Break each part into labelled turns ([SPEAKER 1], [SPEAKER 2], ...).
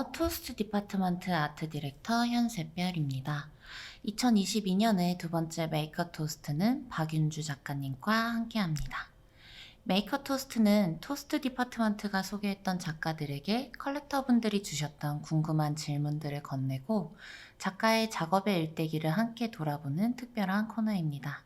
[SPEAKER 1] 안녕하세요. 토스트 디파트먼트 아트 디렉터 현세별입니다. 2022년의 두 번째 메이커 토스트는 박윤주 작가님과 함께합니다. 메이커 토스트는 토스트 디파트먼트가 소개했던 작가들에게 컬렉터분들이 주셨던 궁금한 질문들을 건네고 작가의 작업의 일대기를 함께 돌아보는 특별한 코너입니다.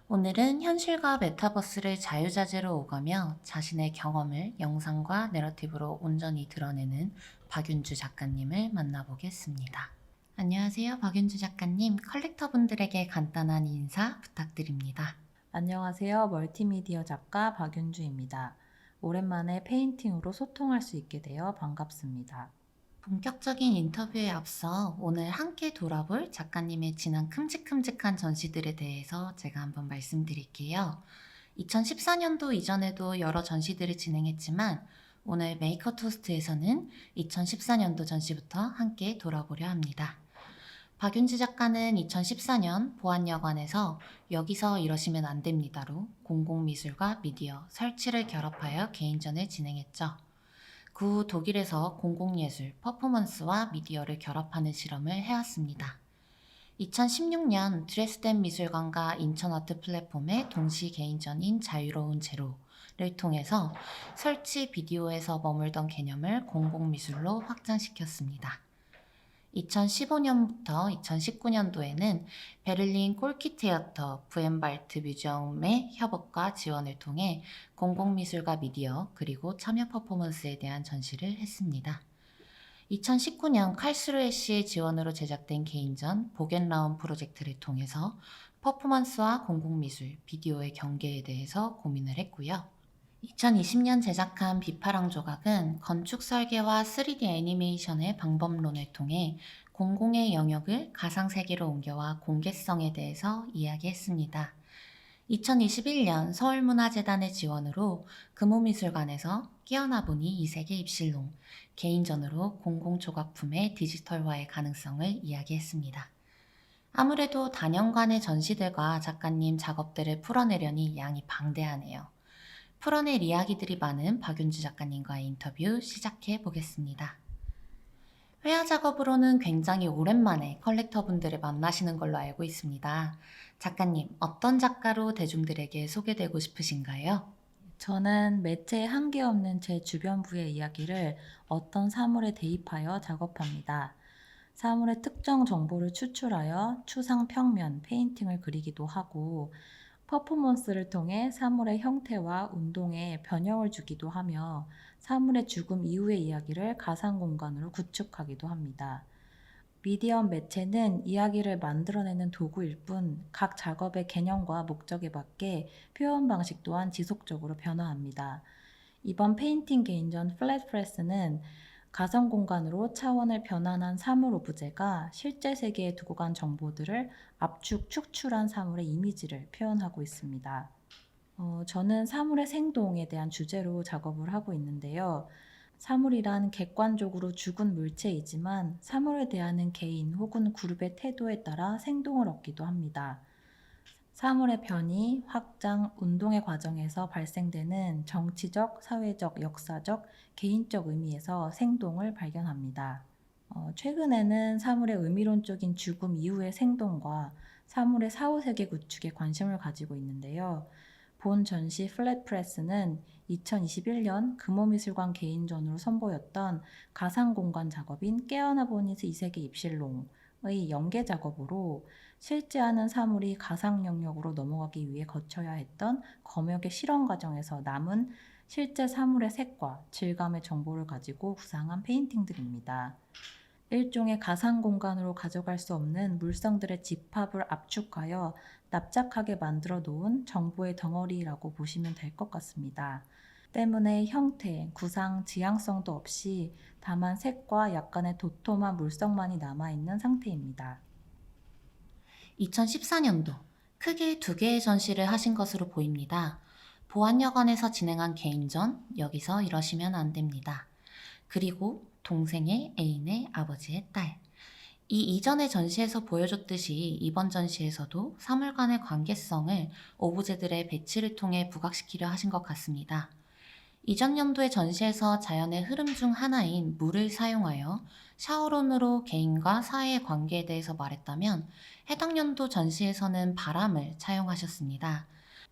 [SPEAKER 1] 오늘은 현실과 메타버스를 자유자재로 오가며 자신의 경험을 영상과 내러티브로 온전히 드러내는 박윤주 작가님을 만나보겠습니다. 안녕하세요, 박윤주 작가님. 컬렉터분들에게 간단한 인사 부탁드립니다.
[SPEAKER 2] 안녕하세요. 멀티미디어 작가 박윤주입니다. 오랜만에 페인팅으로 소통할 수 있게 되어 반갑습니다.
[SPEAKER 1] 본격적인 인터뷰에 앞서 오늘 함께 돌아볼 작가님의 지난 큼직큼직한 전시들에 대해서 제가 한번 말씀드릴게요. 2014년도 이전에도 여러 전시들을 진행했지만 오늘 메이커 토스트에서는 2014년도 전시부터 함께 돌아보려 합니다. 박윤지 작가는 2014년 보안여관에서 여기서 이러시면 안 됩니다로 공공미술과 미디어, 설치를 결합하여 개인전을 진행했죠. 그 후 독일에서 공공예술, 퍼포먼스와 미디어를 결합하는 실험을 해왔습니다. 2016년 드레스덴 미술관과 인천아트 플랫폼의 동시 개인전인 자유로운 제로를 통해서 설치 비디오에서 머물던 개념을 공공미술로 확장시켰습니다. 2015년부터 2019년도에는 베를린 꼴키테아터 부엠발트 뮤지엄의 협업과 지원을 통해 공공미술과 미디어 그리고 참여 퍼포먼스에 대한 전시를 했습니다. 2019년 칼스루에 씨의 지원으로 제작된 개인전 보겐라운 프로젝트를 통해서 퍼포먼스와 공공미술, 비디오의 경계에 대해서 고민을 했고요. 2020년 제작한 비파랑 조각은 건축 설계와 3D 애니메이션의 방법론을 통해 공공의 영역을 가상세계로 옮겨와 공개성에 대해서 이야기했습니다. 2021년 서울문화재단의 지원으로 금호미술관에서 깨어나 보니 이 세계 입실롱, 개인전으로 공공조각품의 디지털화의 가능성을 이야기했습니다. 아무래도 단연간의 전시들과 작가님 작업들을 풀어내려니 양이 방대하네요. 풀어낼 이야기들이 많은 박윤주 작가님과의 인터뷰 시작해 보겠습니다. 회화 작업으로는 굉장히 오랜만에 컬렉터분들을 만나시는 걸로 알고 있습니다. 작가님, 어떤 작가로 대중들에게 소개되고 싶으신가요?
[SPEAKER 2] 저는 매체에 한계 없는 제 주변부의 이야기를 어떤 사물에 대입하여 작업합니다. 사물의 특정 정보를 추출하여 추상 평면, 페인팅을 그리기도 하고 퍼포먼스를 통해 사물의 형태와 운동에 변형을 주기도 하며 사물의 죽음 이후의 이야기를 가상 공간으로 구축하기도 합니다. 미디엄 매체는 이야기를 만들어내는 도구일 뿐 각 작업의 개념과 목적에 맞게 표현 방식 또한 지속적으로 변화합니다. 이번 페인팅 개인전 플랫프레스는 가상 공간으로 차원을 변환한 사물 오브제가 실제 세계에 두고 간 정보들을 압축, 축출한 사물의 이미지를 표현하고 있습니다. 저는 사물의 생동에 대한 주제로 작업을 하고 있는데요. 사물이란 객관적으로 죽은 물체이지만 사물에 대하는 개인 혹은 그룹의 태도에 따라 생동을 얻기도 합니다. 사물의 변이, 확장, 운동의 과정에서 발생되는 정치적, 사회적, 역사적, 개인적 의미에서 생동을 발견합니다. 최근에는 사물의 의미론적인 죽음 이후의 생동과 사물의 사후세계 구축에 관심을 가지고 있는데요. 본 전시 플랫프레스는 2021년 금호미술관 개인전으로 선보였던 가상공간 작업인 깨어나 보니 이 세계 입실롱의 연계 작업으로 실제하는 사물이 가상 영역으로 넘어가기 위해 거쳐야 했던 검역의 실험 과정에서 남은 실제 사물의 색과 질감의 정보를 가지고 구상한 페인팅들입니다. 일종의 가상 공간으로 가져갈 수 없는 물성들의 집합을 압축하여 납작하게 만들어 놓은 정보의 덩어리라고 보시면 될 것 같습니다. 때문에 형태, 구상, 지향성도 없이 다만 색과 약간의 도톰한 물성만이 남아있는 상태입니다.
[SPEAKER 1] 2014년도 크게 두 개의 전시를 하신 것으로 보입니다. 보안여관에서 진행한 개인전, 여기서 이러시면 안 됩니다. 그리고 동생의 애인의 아버지의 딸. 이 이전의 전시에서 보여줬듯이 이번 전시에서도 사물 간의 관계성을 오브제들의 배치를 통해 부각시키려 하신 것 같습니다. 이전 연도의 전시에서 자연의 흐름 중 하나인 물을 사용하여 샤오론으로 개인과 사회의 관계에 대해서 말했다면 해당 연도 전시에서는 바람을 차용하셨습니다.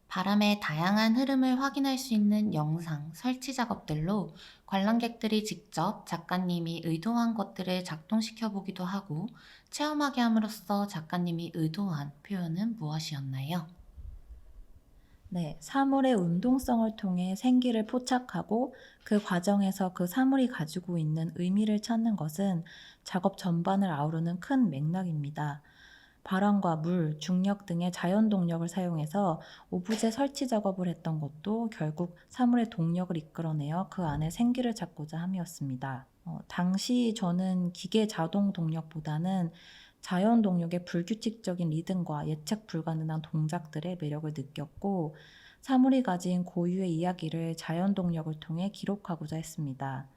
[SPEAKER 1] 바람의 다양한 흐름을 확인할 수 있는 영상, 설치 작업들로 관람객들이 직접 작가님이 의도한 것들을 작동시켜 보기도 하고 체험하게 함으로써 작가님이 의도한 표현은 무엇이었나요?
[SPEAKER 2] 네, 사물의 운동성을 통해 생기를 포착하고 그 과정에서 그 사물이 가지고 있는 의미를 찾는 것은 작업 전반을 아우르는 큰 맥락입니다. 바람과 물, 중력 등의 자연 동력을 사용해서 오브제 설치 작업을 했던 것도 결국 사물의 동력을 이끌어내어 그 안에 생기를 찾고자 함이었습니다. 당시 저는 기계 자동 동력보다는 자연 동력의 불규칙적인 리듬과 예측 불가능한 동작들의 매력을 느꼈고, 사물이 가진 고유의 이야기를 자연 동력을 통해 기록하고자 했습니다.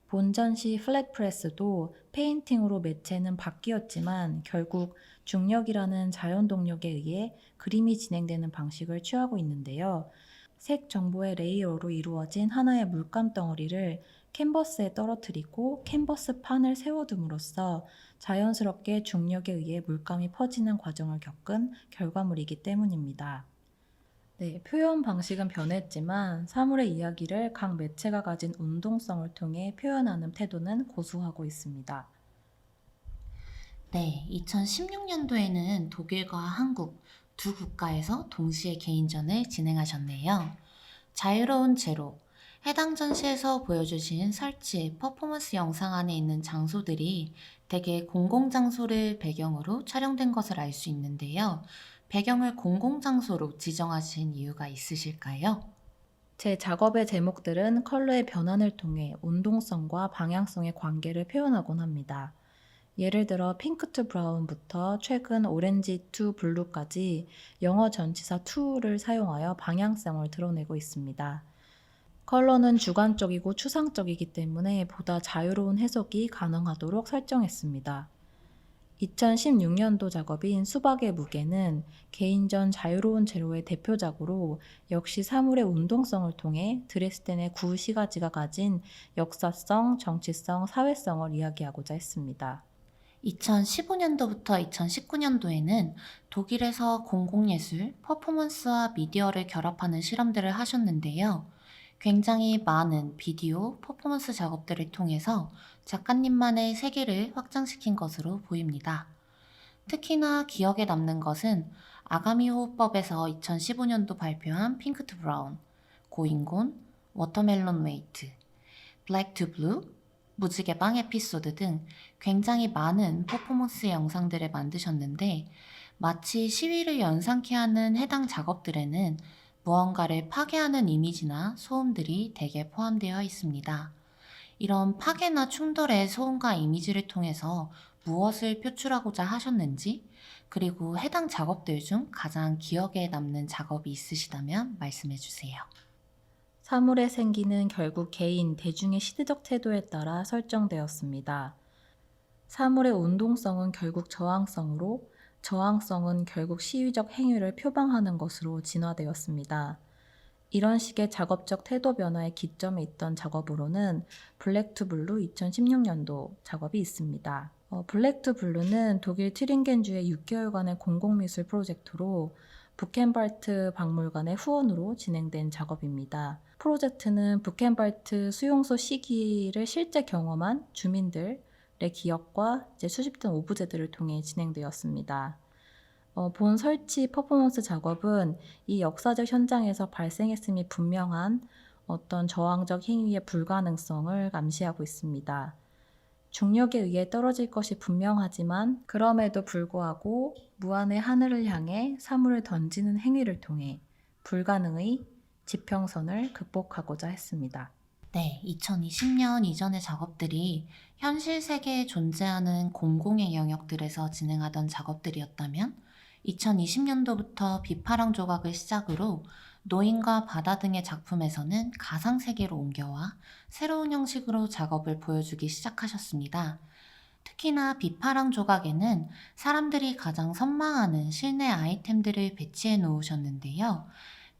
[SPEAKER 2] 본전시 플랫프레스도 페인팅으로 매체는 바뀌었지만 결국 중력이라는 자연 동력에 의해 그림이 진행되는 방식을 취하고 있는데요. 색 정보의 레이어로 이루어진 하나의 물감 덩어리를 캔버스에 떨어뜨리고 캔버스 판을 세워둠으로써 자연스럽게 중력에 의해 물감이 퍼지는 과정을 겪은 결과물이기 때문입니다. 네, 표현 방식은 변했지만 사물의 이야기를 각 매체가 가진 운동성을 통해 표현하는 태도는 고수하고 있습니다.
[SPEAKER 1] 네, 2016년도에는 독일과 한국 두 국가에서 동시에 개인전을 진행하셨네요. 자유로운 제로, 해당 전시에서 보여주신 설치, 퍼포먼스 영상 안에 있는 장소들이 대개 공공장소를 배경으로 촬영된 것을 알 수 있는데요. 배경을 공공장소로 지정하신 이유가 있으실까요?
[SPEAKER 2] 제 작업의 제목들은 컬러의 변환을 통해 운동성과 방향성의 관계를 표현하곤 합니다. 예를 들어 핑크 투 브라운부터 최근 오렌지 투 블루까지 영어 전치사 to를 사용하여 방향성을 드러내고 있습니다. 컬러는 주관적이고 추상적이기 때문에 보다 자유로운 해석이 가능하도록 설정했습니다. 2016년도 작업인 수박의 무게는 개인전 자유로운 제로의 대표작으로 역시 사물의 운동성을 통해 드레스덴의 구시가지가 가진 역사성, 정치성, 사회성을 이야기하고자 했습니다.
[SPEAKER 1] 2015년도부터 2019년도에는 독일에서 공공예술, 퍼포먼스와 미디어를 결합하는 실험들을 하셨는데요. 굉장히 많은 비디오, 퍼포먼스 작업들을 통해서 작가님만의 세계를 확장시킨 것으로 보입니다. 특히나 기억에 남는 것은 아가미 호흡법에서 2015년도 발표한 핑크 투 브라운, 고인곤, 워터멜론 웨이트, 블랙 투 블루, 무지개 빵 에피소드 등 굉장히 많은 퍼포먼스 영상들을 만드셨는데 마치 시위를 연상케 하는 해당 작업들에는 무언가를 파괴하는 이미지나 소음들이 대개 포함되어 있습니다. 이런 파괴나 충돌의 소음과 이미지를 통해서 무엇을 표출하고자 하셨는지, 그리고 해당 작업들 중 가장 기억에 남는 작업이 있으시다면 말씀해 주세요.
[SPEAKER 2] 사물의 생기는 결국 개인, 대중의 시대적 태도에 따라 설정되었습니다. 사물의 운동성은 결국 저항성으로, 저항성은 결국 시위적 행위를 표방하는 것으로 진화되었습니다. 이런 식의 작업적 태도 변화의 기점에 있던 작업으로는 블랙 투 블루 2016년도 작업이 있습니다. 블랙 투 블루는 독일 튜링겐주의 6개월간의 공공미술 프로젝트로 부켄발트 박물관의 후원으로 진행된 작업입니다. 프로젝트는 부켄발트 수용소 시기를 실제 경험한 주민들의 기억과 수집된 오브제들을 통해 진행되었습니다. 본 설치 퍼포먼스 작업은 이 역사적 현장에서 발생했음이 분명한 어떤 저항적 행위의 불가능성을 암시하고 있습니다. 중력에 의해 떨어질 것이 분명하지만 그럼에도 불구하고 무한의 하늘을 향해 사물을 던지는 행위를 통해 불가능의 지평선을 극복하고자 했습니다.
[SPEAKER 1] 네, 2020년 이전의 작업들이 현실 세계에 존재하는 공공의 영역들에서 진행하던 작업들이었다면 2020년도부터 비파랑 조각을 시작으로 노인과 바다 등의 작품에서는 가상세계로 옮겨와 새로운 형식으로 작업을 보여주기 시작하셨습니다. 특히나 비파랑 조각에는 사람들이 가장 선망하는 실내 아이템들을 배치해 놓으셨는데요.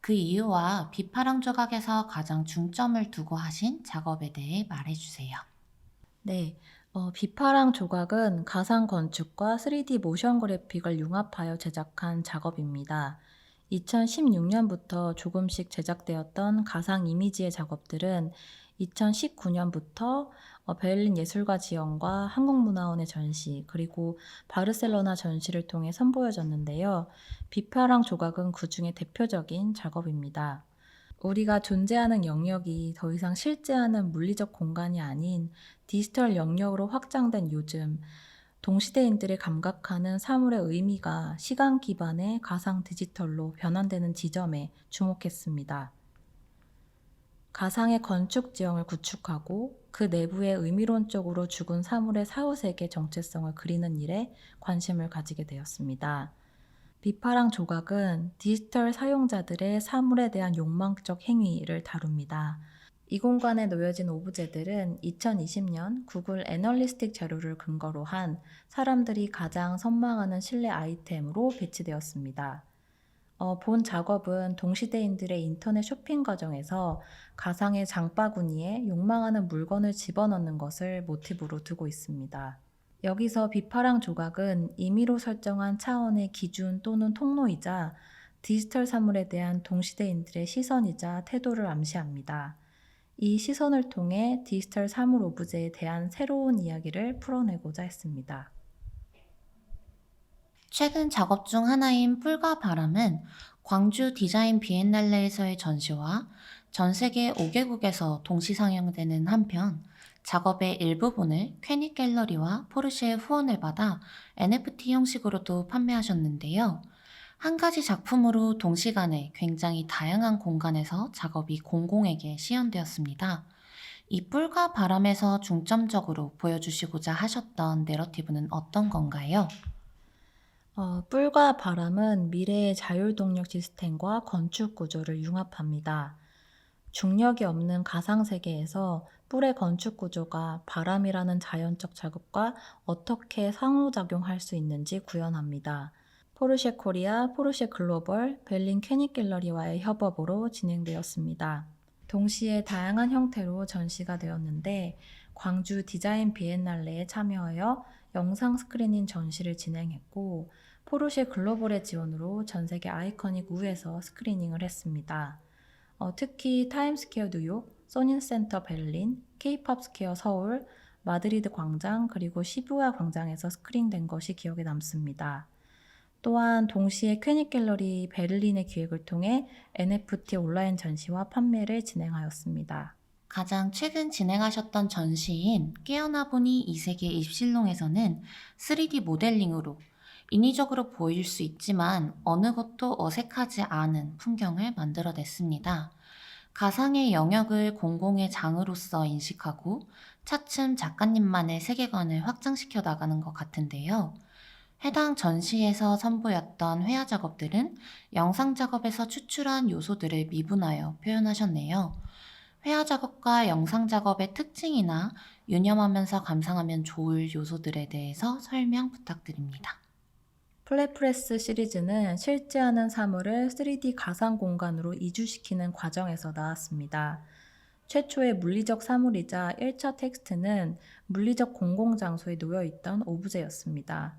[SPEAKER 1] 그 이유와 비파랑 조각에서 가장 중점을 두고 하신 작업에 대해 말해주세요.
[SPEAKER 2] 네, 비파랑 조각은 가상 건축과 3D 모션 그래픽을 융합하여 제작한 작업입니다. 2016년부터 조금씩 제작되었던 가상 이미지의 작업들은 2019년부터 베를린 예술가 지원과 한국문화원의 전시, 그리고 바르셀로나 전시를 통해 선보여졌는데요. 비파랑 조각은 그 중에 대표적인 작업입니다. 우리가 존재하는 영역이 더 이상 실제하는 물리적 공간이 아닌 디지털 영역으로 확장된 요즘, 동시대인들이 감각하는 사물의 의미가 시간 기반의 가상 디지털로 변환되는 지점에 주목했습니다. 가상의 건축 지형을 구축하고 그 내부에 의미론적으로 죽은 사물의 사후세계 정체성을 그리는 일에 관심을 가지게 되었습니다. 비파랑 조각은 디지털 사용자들의 사물에 대한 욕망적 행위를 다룹니다. 이 공간에 놓여진 오브제들은 2020년 구글 애널리스틱 자료를 근거로 한 사람들이 가장 선망하는 실내 아이템으로 배치되었습니다. 본 작업은 동시대인들의 인터넷 쇼핑 과정에서 가상의 장바구니에 욕망하는 물건을 집어넣는 것을 모티브로 두고 있습니다. 여기서 비파랑 조각은 임의로 설정한 차원의 기준 또는 통로이자 디지털 사물에 대한 동시대인들의 시선이자 태도를 암시합니다. 이 시선을 통해 디지털 사물 오브제에 대한 새로운 이야기를 풀어내고자 했습니다.
[SPEAKER 1] 최근 작업 중 하나인 뿔과 바람은 광주 디자인 비엔날레에서의 전시와 전 세계 5개국에서 동시 상영되는 한편, 작업의 일부분을 퀘닉 갤러리와 포르쉐의 후원을 받아 NFT 형식으로도 판매하셨는데요. 한 가지 작품으로 동시간에 굉장히 다양한 공간에서 작업이 공공에게 시연되었습니다. 이 뿔과 바람에서 중점적으로 보여주시고자 하셨던 내러티브는 어떤 건가요?
[SPEAKER 2] 뿔과 바람은 미래의 자율동력 시스템과 건축 구조를 융합합니다. 중력이 없는 가상세계에서 뿔의 건축 구조가 바람이라는 자연적 자극과 어떻게 상호작용할 수 있는지 구현합니다. 포르쉐 코리아, 포르쉐 글로벌, 벨린 캐닉 갤러리와의 협업으로 진행되었습니다. 동시에 다양한 형태로 전시가 되었는데 광주 디자인 비엔날레에 참여하여 영상 스크리닝 전시를 진행했고 포르쉐 글로벌의 지원으로 전 세계 아이코닉 우에서 스크리닝을 했습니다. 특히 타임스퀘어 뉴욕, 소닌센터 베를린, 케이팝 스퀘어 서울, 마드리드 광장 그리고 시부야 광장에서 스크린된 것이 기억에 남습니다. 또한 동시에 퀘닉 갤러리 베를린의 기획을 통해 NFT 온라인 전시와 판매를 진행하였습니다.
[SPEAKER 1] 가장 최근 진행하셨던 전시인 깨어나 보니 이 세계 입실롱에서는 3D 모델링으로 인위적으로 보일 수 있지만 어느 것도 어색하지 않은 풍경을 만들어냈습니다. 가상의 영역을 공공의 장으로서 인식하고 차츰 작가님만의 세계관을 확장시켜 나가는 것 같은데요. 해당 전시에서 선보였던 회화 작업들은 영상 작업에서 추출한 요소들을 미분하여 표현하셨네요. 회화 작업과 영상 작업의 특징이나 유념하면서 감상하면 좋을 요소들에 대해서 설명 부탁드립니다.
[SPEAKER 2] 플랫프레스 시리즈는 실제하는 사물을 3D 가상 공간으로 이주시키는 과정에서 나왔습니다. 최초의 물리적 사물이자 1차 텍스트는 물리적 공공장소에 놓여있던 오브제였습니다.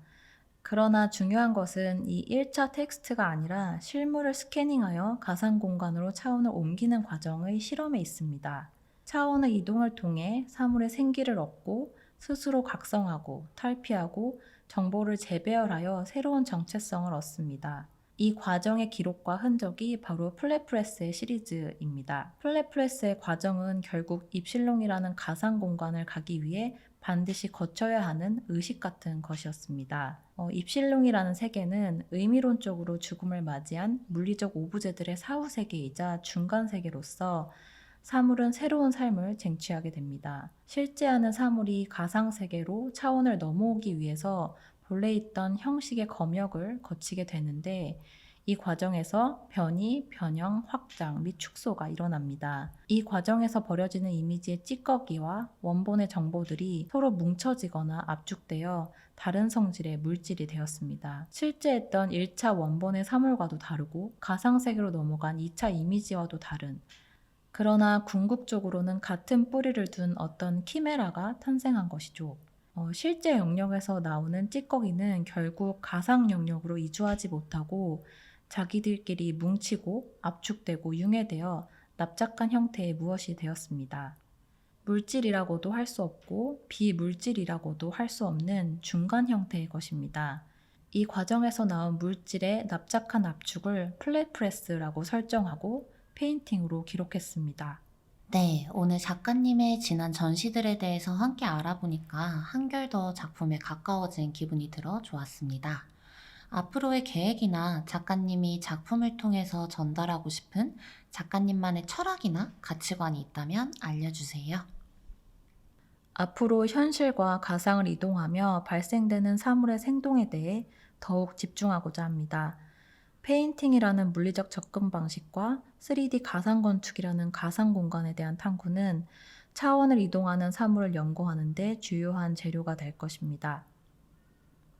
[SPEAKER 2] 그러나 중요한 것은 이 1차 텍스트가 아니라 실물을 스캐닝하여 가상 공간으로 차원을 옮기는 과정의 실험에 있습니다. 차원의 이동을 통해 사물의 생기를 얻고 스스로 각성하고 탈피하고 정보를 재배열하여 새로운 정체성을 얻습니다. 이 과정의 기록과 흔적이 바로 플랫프레스의 시리즈입니다. 플랫프레스의 과정은 결국 입실롱이라는 가상 공간을 가기 위해 반드시 거쳐야 하는 의식 같은 것이었습니다. 입실롱이라는 세계는 의미론적으로 죽음을 맞이한 물리적 오브제들의 사후세계이자 중간세계로서 사물은 새로운 삶을 쟁취하게 됩니다. 실제하는 사물이 가상세계로 차원을 넘어오기 위해서 본래 있던 형식의 검역을 거치게 되는데 이 과정에서 변이, 변형, 확장 및 축소가 일어납니다. 이 과정에서 벌어지는 이미지의 찌꺼기와 원본의 정보들이 서로 뭉쳐지거나 압축되어 다른 성질의 물질이 되었습니다. 실제 했던 1차 원본의 사물과도 다르고 가상세계로 넘어간 2차 이미지와도 다른, 그러나 궁극적으로는 같은 뿌리를 둔 어떤 키메라가 탄생한 것이죠. 실제 영역에서 나오는 찌꺼기는 결국 가상 영역으로 이주하지 못하고 자기들끼리 뭉치고 압축되고 융해되어 납작한 형태의 무엇이 되었습니다. 물질이라고도 할 수 없고 비물질이라고도 할 수 없는 중간 형태의 것입니다. 이 과정에서 나온 물질의 납작한 압축을 플랫프레스라고 설정하고 페인팅으로 기록했습니다.
[SPEAKER 1] 네, 오늘 작가님의 지난 전시들에 대해서 함께 알아보니까 한결 더 작품에 가까워진 기분이 들어 좋았습니다. 앞으로의 계획이나 작가님이 작품을 통해서 전달하고 싶은 작가님만의 철학이나 가치관이 있다면 알려주세요.
[SPEAKER 2] 앞으로 현실과 가상을 이동하며 발생되는 사물의 생동에 대해 더욱 집중하고자 합니다. 페인팅이라는 물리적 접근 방식과 3D 가상 건축이라는 가상 공간에 대한 탐구는 차원을 이동하는 사물을 연구하는 데 주요한 재료가 될 것입니다.